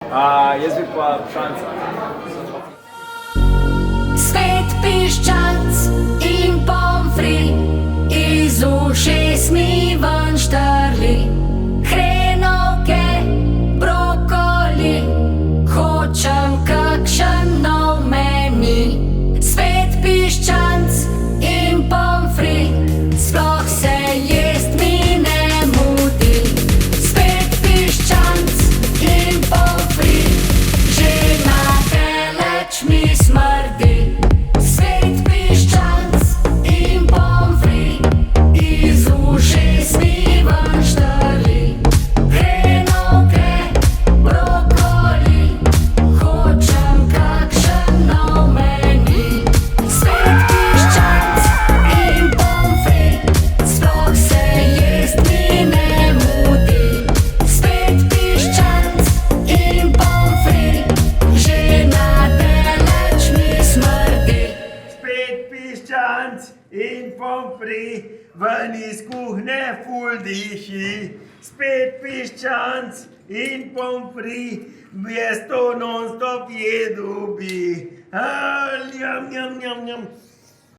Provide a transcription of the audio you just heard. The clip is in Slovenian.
Jaz bi pa šanca. Spet piščanc in pomfrit iz ušes mi ven štrli. Hrenovke, brokoli, hočem kakšen nov meni. Spet piščanc in pomfrit, sploh se jest mi ne mudi. Spet piščanc in pomfrit, že na daleč mi smrdi. Spet piščanc in pomfrit, iz ušes mi ven štrli. Hrenovke, brokoli, hočem kakšen nov meni. Spet piščanc in pomfrit, sploh se jest mi ne mudi. Spet piščanc in pomfrit, že na daleč mi smrdi. Spet piščanc in pomfrit, ven iz kuhne ful diši. Spet piščanc in pomfrit, jaz to non stop jedu bi. Njam, njam, njam, njam.